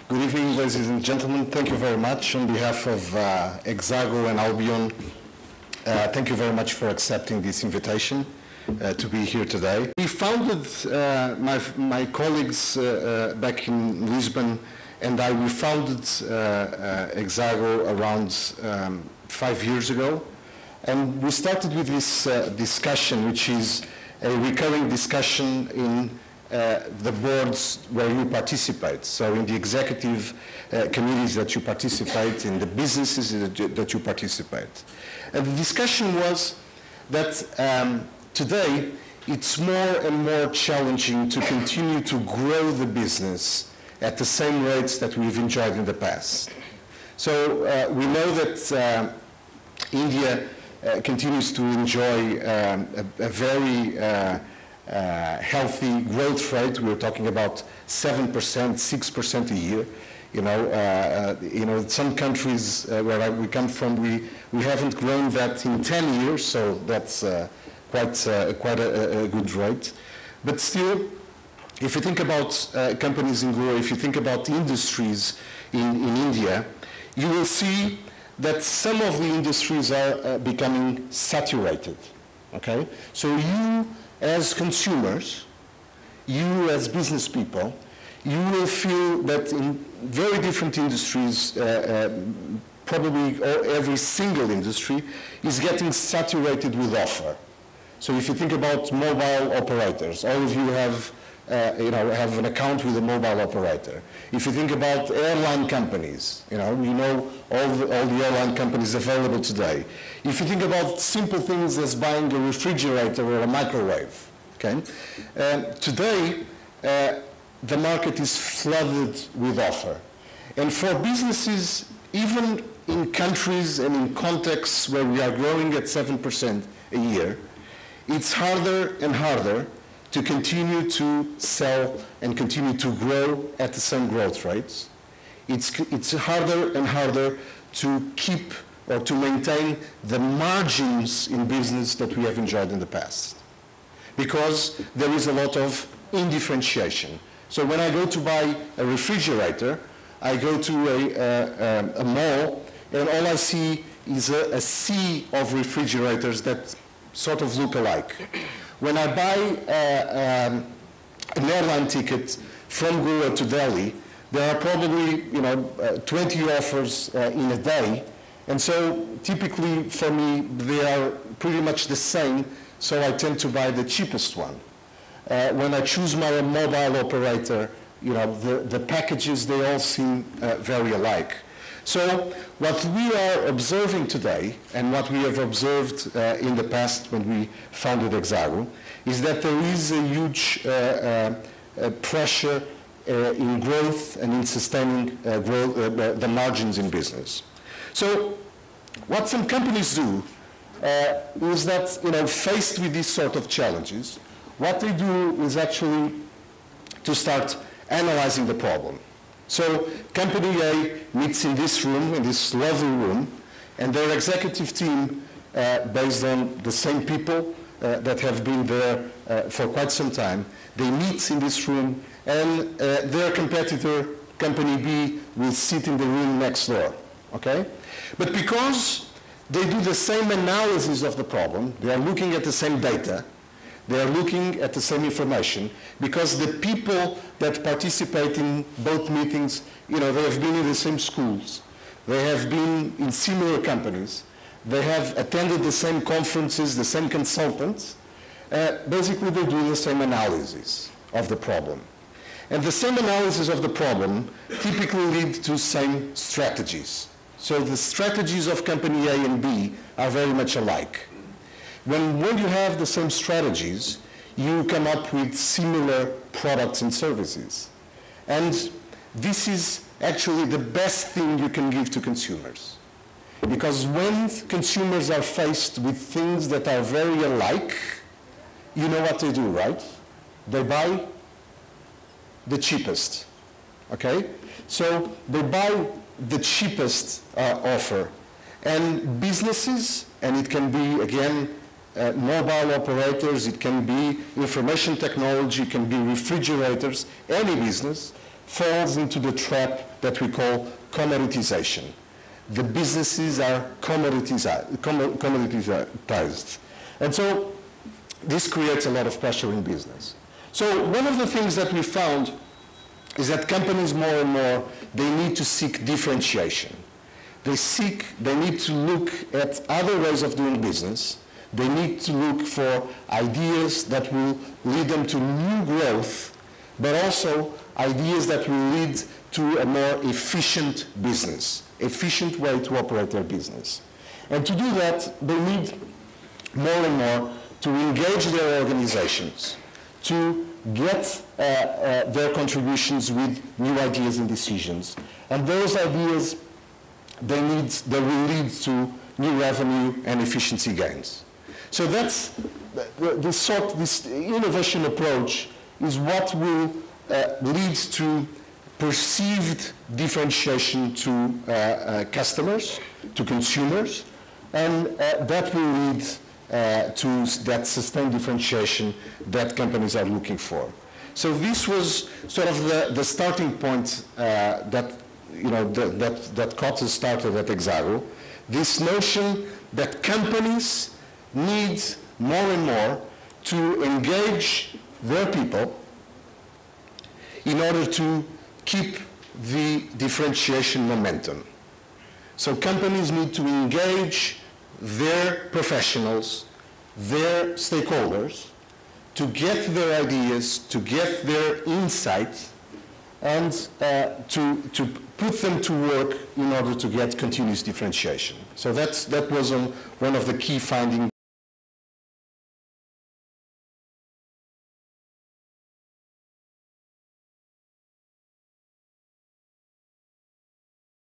Good evening, ladies and gentlemen. Thank you very much on behalf of Exago and Albion. Thank you very much for accepting this invitation to be here today. We founded, my colleagues back in Lisbon and we founded Exago around 5 years ago. And we started with this discussion, which is a recurring discussion in the boards where you participate, so in the executive committees that you participate, in the businesses that you participate. And the discussion was that today it's more and more challenging to continue to grow the business at the same rates that we've enjoyed in the past. So we know that India continues to enjoy a very healthy growth rate. We're talking about 7%, 6% a year. You know, some countries where we come from, we haven't grown that in 10 years, so that's quite a good rate. But still, if you think about companies in growth, if you think about industries in India, you will see that some of the industries are becoming saturated. Okay, so you as consumers, you as business people, you will feel that in very different industries, probably every single industry is getting saturated with offer. So if you think about mobile operators, all of you have an account with a mobile operator. If you think about airline companies, you know all the airline companies available today. If you think about simple things as buying a refrigerator or a microwave, okay? Today, the market is flooded with offer. And for businesses, even in countries and in contexts where we are growing at 7% a year, it's harder and harder to continue to sell and continue to grow at the same growth rates. It's harder and harder to keep or to maintain the margins in business that we have enjoyed in the past, because there is a lot of indifferentiation. So when I go to buy a refrigerator, I go to a mall, and all I see is a sea of refrigerators that sort of look alike. When I buy an airline ticket from Goa to Delhi, there are probably 20 offers in a day, and so typically for me they are pretty much the same, so I tend to buy the cheapest one. When I choose my mobile operator, the packages, they all seem very alike. So what we are observing today, and what we have observed in the past when we founded Exago, is that there is a huge pressure in growth and in sustaining the margins in business. So what some companies do is that, faced with these sort of challenges, what they do is actually to start analyzing the problem. So company A meets in this room, in this lovely room, and their executive team, based on the same people that have been there for quite some time, they meet in this room, and their competitor, company B, will sit in the room next door, okay? But because they do the same analysis of the problem, they are looking at the same data, they are looking at the same information, because the people that participate in both meetings, they have been in the same schools, they have been in similar companies, they have attended the same conferences, the same consultants. Basically, they do the same analysis of the problem. And the same analysis of the problem typically lead to same strategies. So the strategies of company A and B are very much alike. When you have the same strategies, you come up with similar products and services. And this is actually the best thing you can give to consumers. Because when consumers are faced with things that are very alike, you know what they do, right? They buy the cheapest, okay? So they buy the cheapest offer. And businesses, and it can be, again, mobile operators, it can be information technology, it can be refrigerators, any business, falls into the trap that we call commoditization. The businesses are commoditized. And so this creates a lot of pressure in business. So one of the things that we found is that companies more and more, they need to seek differentiation. They need to look at other ways of doing business. They need to look for ideas that will lead them to new growth, but also ideas that will lead to a more efficient business, efficient way to operate their business. And to do that, they need more and more to engage their organizations, to get their contributions with new ideas and decisions. And those ideas, they will lead to new revenue and efficiency gains. So that's this innovation approach is what will lead to perceived differentiation to customers, to consumers, and that will lead to that sustained differentiation that companies are looking for. So this was sort of the starting point that got us started at Exago. This notion that companies need more and more to engage their people in order to keep the differentiation momentum. So companies need to engage their professionals, their stakeholders, to get their ideas, to get their insights, and to put them to work in order to get continuous differentiation. So that was one of the key findings.